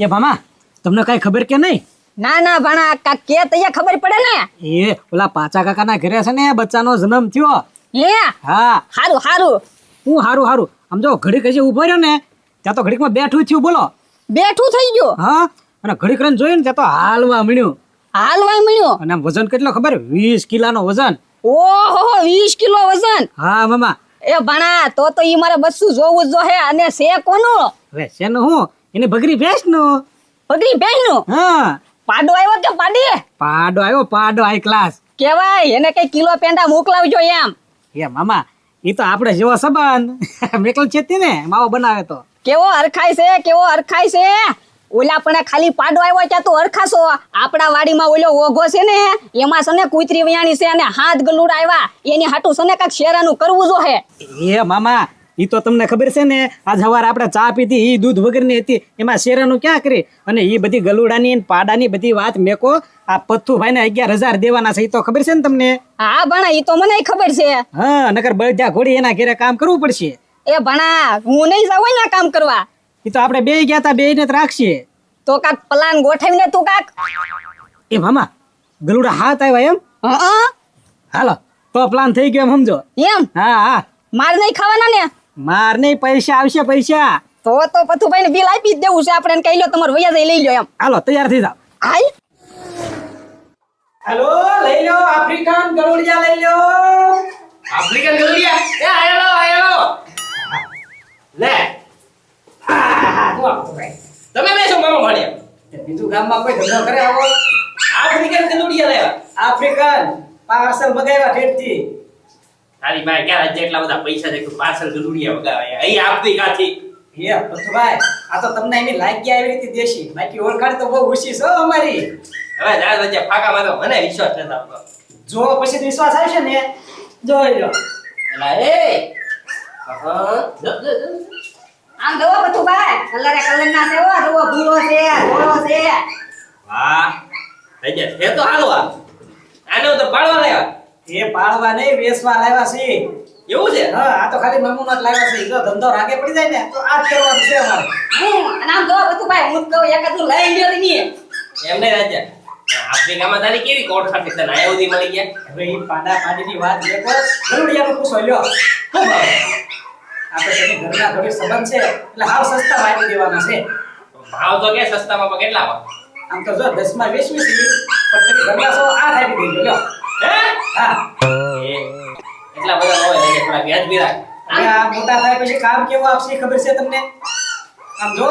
એ ભામા તમને કઈ ખબર કે નહીં? ના ના ભાણા કાક કે તૈયા ખબર પડે ને. એ ઓલા પાચા કાકાના ઘરે છે ને બચ્ચાનો જન્મ થયો. હે હા હારું હારું. હું હારું હારું આમ જો ઘડીક હજી ઉભો રહ્યો ને ત્યાં તો ઘડીકમાં બેઠું થયું બોલો. બેઠું થઈ ગયું. હા અને ઘડીક રહીને જોયું ને ત્યાં તો હાલવા મળ્યું. હાલવાય મળ્યો. અને આમ વજન કેટલો ખબર? 20 કિલોનો વજન. ઓહો 20 કિલો વજન. હા મામા. એ ભાણા તો ઈ મારે બસ્સું જોવું જ જોહે. અને છે કોનું? હવે શેનું હું એની બગરી ભેંસ નું. પગડી બેહનું. હા પાડો આવ્યો કે પાડી? પાડો આવ્યો પાડો હાઈ ક્લાસ કેવાય એને કઈ કિલો પેંડા મોકલાવજો એમ. એ મામા ઈ તો આપણે જેવો સંબંધ મેકલ છેતી ને માવો બનાવે તો કેવો હરખાય છે કેવો હરખાય છે. ઓલા પણ ખાલી પાડો આવ્યો ત્યાં તું હરખાશો. આપણા વાડીમાં ઓલો ઓઘો છે ને એમાં સને કૂતરી વયાણી છે અને હાથ ગલુડા આવ્યા એની હાટું સને કાક શેરાનું કરવું જોહે. એ મામા ઈ તો તમને ખબર છે ને આજ સવારે આપણે ચા પીધી ઈ દૂધ વગરની હતી એમાં શેરાનું ક્યાં કરી અને ઈ બધી ગલુડાની ને પાડાની બધી વાત મેકો આ પથ્થુભાઈ ને 11,000 દેવાના છે ઈ તો ખબર છે ને તમને? હા ભણા ઈ તો મને ખબર છે. હા નકર બળદા ઘોડી એના ઘરે કામ કરવું પડશે. એ ભણા હું નહીં જાવ ને કામ કરવા. ઈ તો આપણે બે ગયા તા બે ને જ રાખીએ તો કાક પ્લાન ગોઠવીને તું કાક. એ મામા ગલુડા હાથ આવ્યા એમ? હા હાલો તો પ્લાન થઈ ગયો એમ સમજો. એમ હા હા માર નહીં ખાવાના ને? માર નહીં પૈસા આવશે પૈસા. તો પથુભાઈ ને બિલ આપી જ દેવું છે આપણે. કહી લો તમારે વૈયા જઈ લઈ લો એમ. હાલો તૈયાર થઈ જાવ. હાલ હેલો લઈ લો આફ્રિકન ગલુડિયા લઈ લો. આફ્રિકન ગલુડિયા એ આયલો લે તમે બેસો મામા ભાણિયા. બીજું ગામમાં કોઈ ધંધો કરે આવો? આફ્રિકન ગલુડિયા લેવા આફ્રિકન પાર્સલ મગાવ્યા ઠેઠથી. તારી પાસે ક્યાં આજે એટલા બધા પૈસા છે કે પાર્સલ ગલુડિયા મગાવ્યા અહીં આફ્રિકાથી. હે પથુભાઈ આ તો તમને એની લાગી આવી રીતે દેશી બાકી ઓળખાણ તો બહુ ઓછી છે અમારી. હવે જાર વચ્ચે ફાકા મારો મને વિશ્વાસ નથી આવતો. જો પછી વિશ્વાસ આવશે ને જોઈ લો. એલા એ હા આમ દવો પથુભાઈ કલર ના છે હો. દવો ભૂરો છે ધોળો છે. વાહ આજે છે તો હાલો આને તો પાડવા લાવ્યા. એ પાળવા નહીં વેસવા લાવ્યા છે. એવું છે? હા આ તો ખાલી નમૂના જ લાવ્યા છે. જો ધંધો રાગે પડી જાય ને તો આ જ કરવાનું છે અમારે. અને આમ દવો પથુભાઈ હું કહું એકાદું લઈ લ્યો તમે. એમને રાજા આફ્રિકામાં તારી કેવી કોટ ખાતી તને આયા સુધી મળી ગયા? હવે ઈ પાડા પાડીની વાત લેકો ગલુડિયાનું પૂછો લ્યો. ખૂબ ભાવ આપણે તેની ઘરના થોડી સંબંધ છે એટલે હાવ સસ્તા આપી દેવાના છે. ભાવ તો કે સસ્તામાં પણ કેટલા ભાવ? આમ તો જો 10 માં 20 પણ તેની ઘરના 108 આપી દેજો લ્યો. હે હા એ એટલા બધા ન હોય એટલે થોડા વ્યાજબી રાખ. હવે આ મોટા થાય પછી કામ કેવું આપશે એ ખબર છે તમને? આમ જો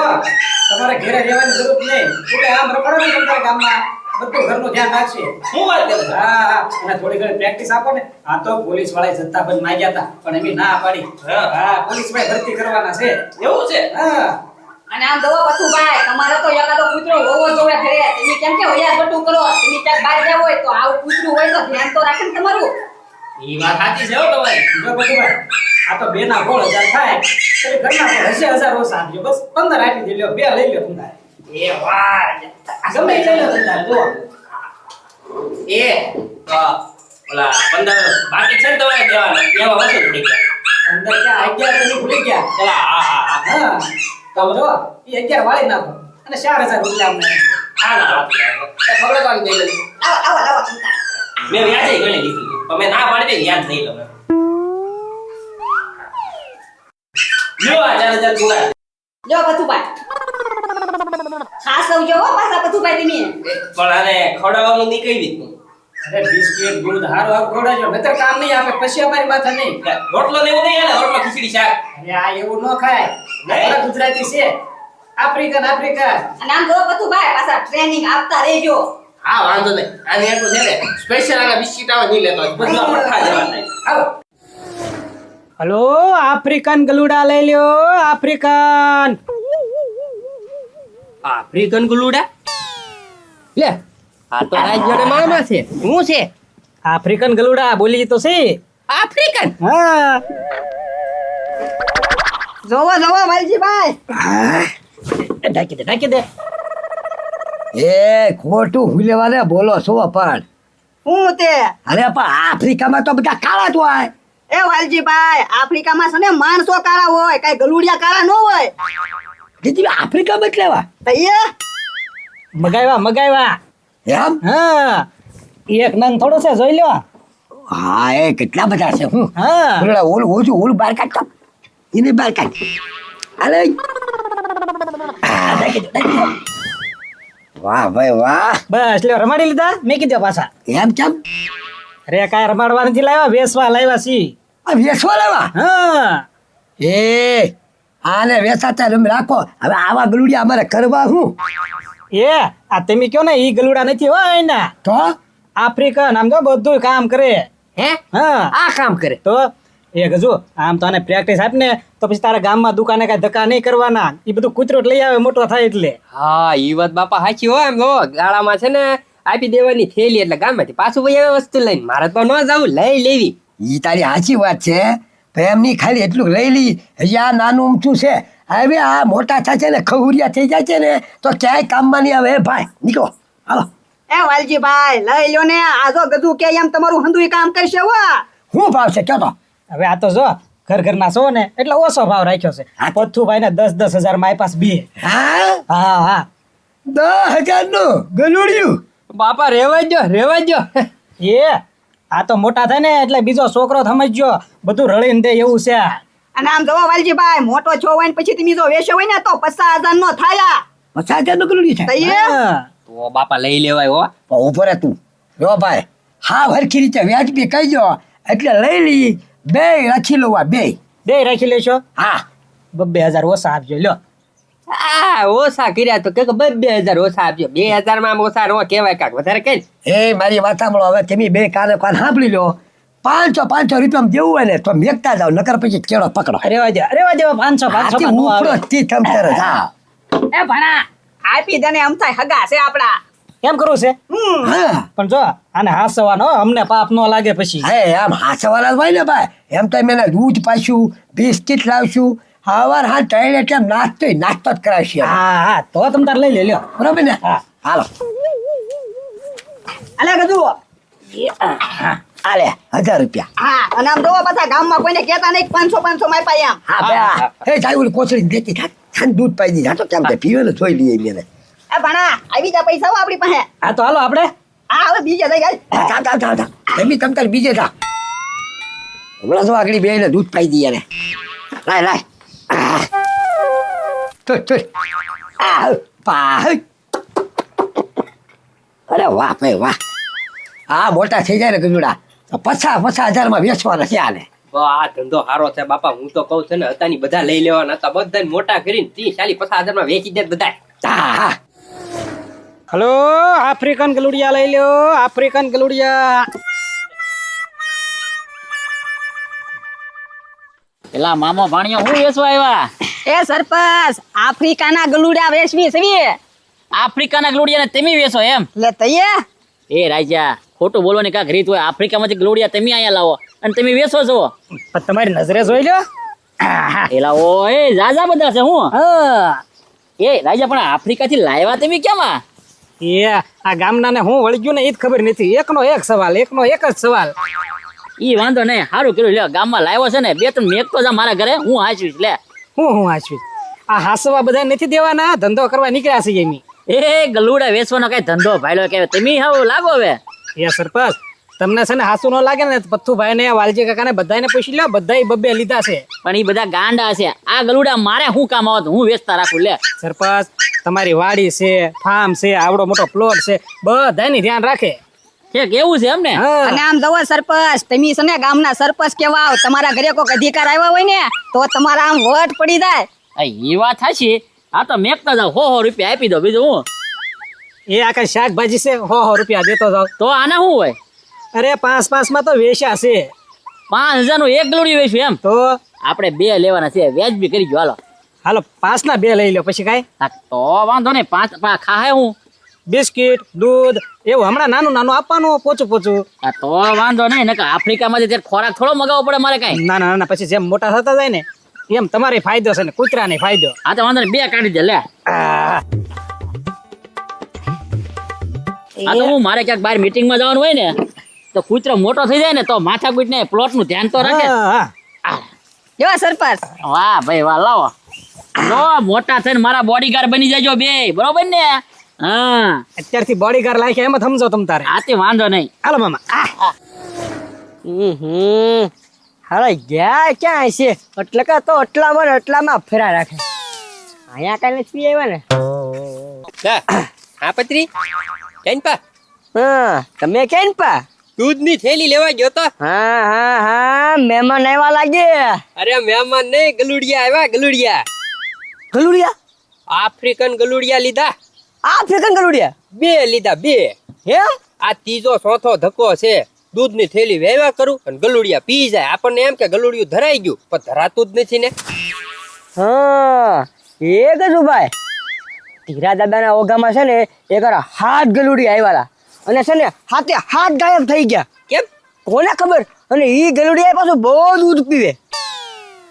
તમારે ઘરે રહેવાની જરૂર નહીં. એટલે આમ રખડો ને તમારા ગામમાં બધું ઘરનું ધ્યાન રાખશે. શું વાત કરે છે? હા હા અને થોડી ઘણી પ્રેક્ટિસ આપો ને. આ તો પોલીસ વાળા જથ્થા બંધ માંગ્યા હતા પણ એમી ના પાડી. હા. હા પોલીસ વાળા ભરતી કરવાના છે. એવું છે? હા અને આમ દવો પથુભાઈ તમારે તો એકાદો કૂતરો હોવો જોઈએ ઘરે. તમે કેમ કે વૈયા બટું કરો. તમે ક્યાંક બહાર ગયા હોય તો આવું કૂતરું હોય તો ધ્યાન તો રાખે ને તમારું. ઈ વાત સાચી છે હો તમારી. જો બધું આ તો 2 ના 16,000 થાય તો ઘરના પણ 10,000 ઓછા આપજો. બસ 15 આપી દે લ્યો. 2 લઈ લ્યો તમારે. એ વાહ ગમે એ લઈ લો તમારે. જો એ તો ઓલા 15 બાકી છે ને તમારે દેવાના એવા વસ્તુ થઈ ગયા. અંદર ક્યાં 11 તમે ભૂલી ગયા. ચલા હા હા તો જો એ 11 વાળી નાખો અને 4,000 રૂપિયા અમને. હા ના ખબર કોણ દઈ દે. આવો આવો આવો ચિંતા. મેં વ્યાજે ગણી લીધું પણ મેં ના પાડી દે યાદ નહીં તમે લ્યો આ 4,000 પૂરા. જો પથુભાઈ ખાસ આવજો હો પાછા પથુભાઈ તમે. પણ આને ખવડાવવાનું નહીં કઈ રીતનું? અરે બિસ્કિટ દૂધ હારો હારો ખવડાવજો નતર કામ નહીં આપે પછી અમારી માથે નહીં. રોટલો ને એવું નહીં હાલે રોટલો ખીચડી શાક. અરે આ એવું ન ખાય. આપણા ગુજરાતી છે આફ્રિકન આફ્રિકન. અને આમ જો પથુભાઈ પાછા ટ્રેનિંગ આપતા રહેજો. હા વાંધો નહીં આને એટલું છે ને સ્પેશિયલ આના બિસ્કિટ આવે નહીં લેતો બધું પઠ્ઠા જવા થાય. આવો હલો આફ્રિકન ગલુડા લઈ લ્યો. આફ્રિકન આફ્રિકન ગુલુડા લે આ તો રાજ જોડે મામા છે. શું છે આફ્રિકન ગલુડા બોલી તો છે. આફ્રિકન? હા જોવો જોવો વાલજીભાઈ. ઢાકી દે એ ખોટું ભૂલેવાને બોલો છો પણ હું તે અરે પણ આફ્રિકામાં તો બધા કાળા જ હોય. એ વાલજીભાઈ આફ્રિકામાં છે ને માણસો કાળા હોય કઈ ગલુડિયા કાળા ન હોય. દીદી આફ્રિકામાં જ લેવા તૈયાર મગાવ્યા એમ હા એક નંગ થોડો છે જોઈ લ્યો હા એ કેટલા બધા છે હું હા ઓલા ઓલું બહાર કાઢતો એને બહાર કાઢ હાલે નાખી દો. વાહ ભાઈ વાહ બસ લ્યો રમાડી લીધા મેં કીધું પાછા એમ કેમ અરે કાંઈ રમાડવા નથી લાવ્યા વેસવા લાવ્યા છી આ વેચવા લેવા હા એ આને વેચાતા તમે રાખો હવે આવા ગલુડિયા અમારે કરવા હું એ આ તમે કયો ને ઈ ગલુડા નથી હોય એના તો આફ્રિકન આમ તો બધું કામ કરે હે હા આ કામ કરે તો એ ગજુ આમ તો આને પ્રેક્ટિસ આપ ને તો પછી તારા ગામમાં દુકાને કાંઈ ધક્કા નહીં કરવાના એ બધું કૂતરો જ લઈ આવે મોટો થાય એટલે હા ઈ વાત બાપા સાચી હોય એમ લો ગાળામાં છે ને આપી દેવાની થેલી એટલે ગામમાંથી પાછું ભાઈ આવે વસ્તુ લઈને મારે તો ન જવું લઈ લેવી ઈ તારી સાચી વાત છે પણ એમની ખાલી એટલું લઈ લી હજી આ નાનું ઊંચું છે હવે આ મોટા થાય છે ને ખહુરિયા થઈ જાય છે ને તો ક્યાંય કામમાં નહીં આવે ભાઈ નીકળો હાલો એ વાલજીભાઈ લઈ લ્યો ને આ જો ગજુ કે એમ તમારું હંધુય કામ કરશે હો શું ભાવ છે કયો તો હવે આ તો જો ઘરના છો ને એટલે ઓછો ભાવ રાખ્યો છે હા. પથ્થુભાઈ ને 10,000 મારી પાસે બે હા હા હા 10,000 નું ગલુડિયું બાપા રેવા જો એ આ તો મોટા થાય ને એટલે બીજો છોકરો સમજ્યો બધું રળીને દે એવું છે અને આમ જોવો વાલજીભાઈ મોટો છો હોય ને પછી તમે જો વેચ્યો હોય ને તો 50,000 નો થાય 50,000 નું ગલુડિયું છે તૈયાર હા. તો બાપા લઈ લેવાય હો પણ ઉભો રે તું જો ભાઈ હા હરખી રીતે વ્યાજબી કહીજો એટલે લઈ લઈ બે રાખી લો આ બે બે રાખી લેશો હા 2,000 ઓછા આપજો લ્યો આ ઓછા કર્યા તો કે 2,000 ઓછા આપજો 2,000 માં ઓછા નો કહેવાય કાક વધારે કઈ એ મારી વાત સાંભળો હવે તમે બે કાને સાંભળી લો 500 રૂપિયામાં દેવું હોય ને તો મેકતા જાવ નકર પછી કેળો પકડો રેવા દે 500 હાથી 500 ઉપડો થી તમતર હા એ ભણા આપી દે ને આમ થાય હગા છે આપડા કેમ કરવું છે હા પણ જો આને હાસવાનો અમને પાપ નો લાગે પછી હે આમ હાસવાળા હોય ને ભાઈ એમ તો એને દૂધ પાછું બિસ્કિટ લાવશું હવાર હા ટોયલેટ એમ નાસ્તો જ કરાવશે હા હા તો તમ તાર લઈ લે લ્યો બરોબર ને હા. હાલો અલે ગજુ આલે 1,000 રૂપિયા હા અને આમ જોવો પાછા ગામમાં કોઈને કહેતા નહીં 500 માં પાયા એમ હા ભાઈ હે જાય ઓલી કોથળી દેતી થાક દૂધ પાઈ દીધા તો કેમ કે પીવે ને જોઈ લઈએ મેને એ ભણા આવી જા પૈસા હો આપણી પાસે હા તો હાલો આપણે હા હવે બીજે થઈ ગયા જા એમની તમતાર બીજે જા હમણાં જો આગળ બે દૂધ પાઈ દઈએ ને લાય તો અરે વાહ ભાઈ વાહ આ મોટા થઈ જાય ને ગજુડા તો 50,000 માં વેચવાના છે આને આ ધંધો સારો છે બાપા હું તો કહું છું ને હતાની બધા લઈ લેવાના હતા બધા મોટા કરીને 30-40-50,000 માં વેચી દે બધા હા હલો આફ્રિકન ગલુડિયા લઈ લ્યો આફ્રિકન ગલુડિયા પેલા મામો ભાણિયો હું વેચવા આવ્યા એ સરપંચ આફ્રિકાના ગલુડા વેચવી છે આફ્રિકાના ગ્લોડિયાને તમે વેચો એમ લે તૈયાર એ રાજા ખોટું બોલવાની કાંક રીત હોય આફ્રિકામાંથી ગ્લોડિયા તમે અહીંયા લાવો અને તમે વેચો છો પણ તમારી નજરે જોઈ લ્યો એલા ઓય જાજા બધા છે હું હા એ રાજા પણ આફ્રિકાથી લાવ્યા તમે કેમ આ એ આ ગામના ને હું વળી ગયું ને એ જ ખબર નથી એકનો એક જ સવાલ ઈ વાંધો નહીં સારું કર્યું લે ગામમાં લાવ્યો છે ને 2-3 મેકતો જા મારા ઘરે હું હાચવીશ લે હું આશ્વિત આ હાસવા બધા નથી દેવાના ધંધો કરવા નીકળ્યા છે એમી એ ગલુડા વેચવાનો કઈ ધંધો ભાઈલો કે તમે હાવ લાગો હવે એ સરપંચ તમને છે ને હાસુ ન લાગે ને પથ્થુભાઈ ને વાલજી કાકાને બધાને પૂછી લ્યો બધાય બબ્બે લીધા છે પણ ઈ બધા ગાંડા છે આ ગલુડા મારે શું કામ આવત હું વેચતા રાખું લે સરપંચ તમારી વાડી છે ફાર્મ છે આવડો મોટો પ્લોટ છે બધાયની ધ્યાન રાખે છે કેવું છે એમ ને હા અને આમ જવો સરપંચ તમે છે ને ગામના સરપંચ કેવા આવ તમારા ઘરે કોઈક અધિકાર આવ્યા હોય ને તો તમારા આમ વટ પડી જાય એ વાત થાશી આ તો મેકતા જાવ 100 રૂપિયા આપી દો બીજું હું એ આ કઈ શાકભાજી છે 100 રૂપિયા દેતો જાવ તો આના શું હોય અરે 5 માં તો વેચ્યા છે 5,000 નું એક ગલુડિયું વેચ્યું એમ તો આપણે 2 લેવાના છે વ્યાજબી કરી ગયો હાલો હાલો 5 ના 2 લઈ લો પછી કાંઈ હા, તો વાંધો નહીં 5 ખાહે હું બિસ્કિટ દૂધ એવું હમણાં નાનું આપવાનું પોચું હા, તો વાંધો નહીં નકર આફ્રિકામાં ત્યારે ખોરાક થોડો મગાવવો પડે મારે કઈ ના પછી જેમ મોટા થતા જાય ને એમ તમારે ફાયદો છે ને કૂતરાને ફાયદો હા તો વાંધો નહીં 2 કાઢી દે લે આ તો હું મારે ક્યાંક બહાર મીટિંગમાં જવાનું હોય ને તો કૂતરો મોટો થઈ જાય ને તો માથાકૂટ ને પ્લોટ નું ધ્યાન તો રાખે હા જો સરપંચ વાહ ભાઈ વાહ લાવો જો મોટા થઈને મારા બોડીગાર્ડ બની જજો બે, બરોબર ને? હા, અત્યારથી બોડીગાર્ડ લાગે એમ જ સમજો તમ તારે. આથી વાંધો નહીં. હાલો મામા. હાલે ગયા ક્યાં છે? એટલે કે તો એટલામાં ને એટલામાં ફેરા રાખે. અહીંયા કઈ નથી આવ્યા ને. હા પત્રી કેન પા હા, તમે કેમ પા? દૂધની થેલી લેવા ગયો તો. હા, મહેમાન આવ્યા લાગે. અરે મહેમાન નહીં, ગલુડિયા આવ્યા, ગલુડિયા. ગલુડિયા? આફ્રિકન ગલુડિયા લીધા. આફ્રિકન ગલુડિયા? 2 લીધા, 2. એમ? આ ત્રીજો ચોથો ધક્કો છે. દૂધની થેલી વહેવા કરું અને ગલુડિયા પી જાય. આપણને એમ કે ગલુડિયું ધરાઈ ગયું, પણ ધરાતું જ નથી ને. હા, એ ગજુ ભાઈ. ટીરા દાદાના ઓગામાં છે ને એક 7 ગલુડિયા આવ્યા અને છે ને હાથે 7 ગાયબ થઈ ગયા. કેમ? કોને ખબર? અને ઈ ગલુડિયા પાછું બહુ દૂધ પીવે.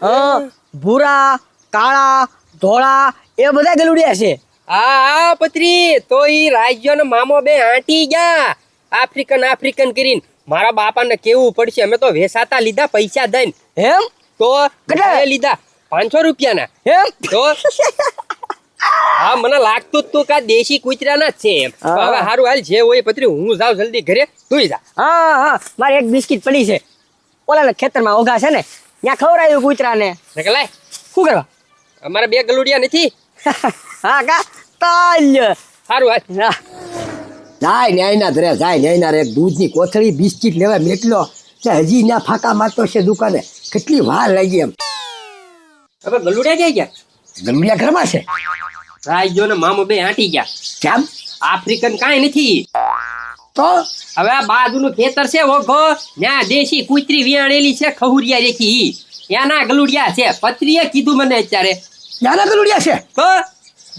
હા, ભૂરા, કાળા, ધોળા એ બધા ગલુડિયા છે. હા પત્રી, તો ઈ રાજ્યનો મામો બે આંટી ગયા. આફ્રિકન કરીને મારા બાપાને કેવું પડશે. અમે તો વેસાતા લીધા પૈસા દઈને. એમ? તો કેટલા? એ લીધા 500 રૂપિયાના. એમ? તો હા, મને લાગતું જ તું કા દેશી કૂતરાના જ છે એમ. તો હા. હવે હારું હાલ, જે હોય પત્રી, હું જાઉં જલ્દી ઘરે, તું જા. હા, મારે એક બિસ્કિટ પડી છે. ઓલાના ખેતરમાં ઓઘા છે ને ત્યાં ખવડાવ્યું કૂતરાને. નકલાય, શું કરવા? અમારે 2 ગલુડિયા નથી. હા કા તાલ. હારું હાલ. હા. જાય ન્યાયના ધરે જાય ન્યાયના રે દૂધની કોથળી બિસ્કિટ લેવા મેટલો તે હજી ના ફાંકા મારતો છે દુકાને. કેટલી વાર લાગી એમ. હવે ગલુડિયા ક્યાં ગયા? ગલુડિયા ઘરમાં છે. રાજ્યનો મામો બે આંટી ગયા. કેમ? આફ્રિકન કાંઈ નથી. તો હવે આ બાજુનું ખેતર છે ઓઘો, ત્યાં દેશી કૂતરી વિયાણેલી છે, ખહુરિયા રેખી ઈ. ત્યાંના ગલુડિયા છે. પત્રીએ કીધું મને અત્યારે. નાના ગલુડિયા છે. તો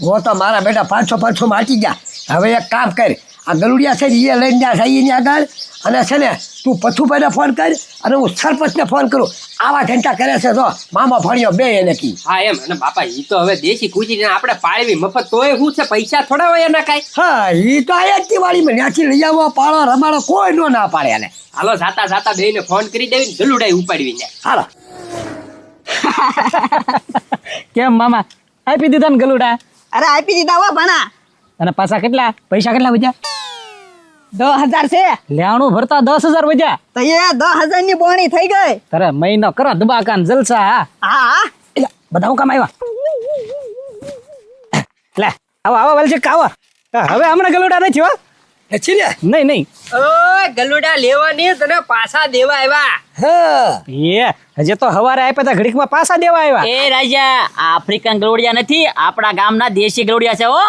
હો તો મારા બેટા 500 માટી ગયા. હવે એક કામ કર, આ ગલુડિયા છે ને એ લઈને જા સાઈની આગળ અને છે ને તું પથુભાઈને ફોન કર અને હું સરપંચને ફોન કરું. આવા ઘંટા કરે છે તો મામા ભણ્યો બે એને કી. હા એમ. અને બાપા ઈ તો હવે દેશી કૂતરીને આપણે પાળવી મફત, તોય શું છે, પૈસા થોડા હોય એના કાંઈ. હા, એ તો આયા જ દિવાળીમાં ત્યાંથી લઈ આવો પાળો રમાડો કોઈ નો ના પાડે એને. હાલો જાતા બેયને ફોન કરી દેવી, ગલુડાઈ ઉપાડવી ને. હાલો. કેમ મામા, આપી દીધા ને ગલુડા? અરે આપી દીધા હો ભણા. અને પાછા કેટલા પૈસા કેટલા વધ્યા? 10,000 છે. લેણું ભરતા 10,000 વધ્યા. તો એ 10,000 ની બોણી થઈ ગઈ. તારે મહિનો કરો દબાકા ને જલસા. હા, હા, એટલે બધા હું કામ આવ્યા? લે આવો વાલજી આવો. હવે હમણાં ગલુડા નથી હો. નથી ને? નહીં. ઓય ગલુડા લેવાની તને પાછા દેવા આવ્યા. હા. હજી તો હવારે આપ્યા તા, ઘડીકમાં પાછા દેવા આવ્યા. એ રાજા, આફ્રિકન ગલુડિયા નથી, આપણા ગામના દેશી ગલુડિયા છે હો.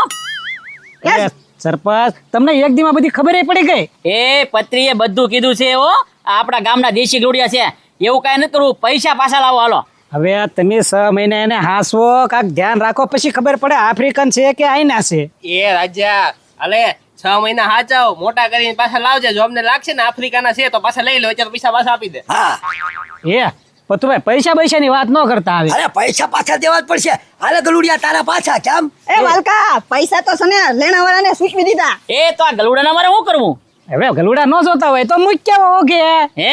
એ, સરપંચ તમને એક દીમાં બધી ખબર પડી ગઈ. એ પત્રીએ બધું કીધું છે હો. આપણા ગામના દેશી ગલુડિયા છે. એવું કાંઈ નથી કરવું, પૈસા પાછા લાવો હાલો. હવે તમે 6 મહિના એને હાંસવો, કાંક ધ્યાન રાખો, પછી ખબર પડે આફ્રિકન છે કે આઈના છે. એ રાજા, અલે 6 મહિના હાચાવ, મોટા કરીને પાછા લાવજે. જો અમને લાગશે ને આફ્રિકાના છે તો પાછા લઈ લો, અત્યારે પૈસા પાછા આપી દે. હા. પતુભાઈ પૈસાની વાત ન કરતા આવે. અરે પૈસા પાછા દેવા જ પડશે. હાલે ગલુડિયા તારા પાછા. કેમ? એ વાલકા પૈસા તો સને લેણા વાળાને સૂચવી દીધા. એ તો આ ગલુડાના મારે શું કરવું? હવે ગલુડા ન જોતા હોય તો મૂક્યા ઓકે. હે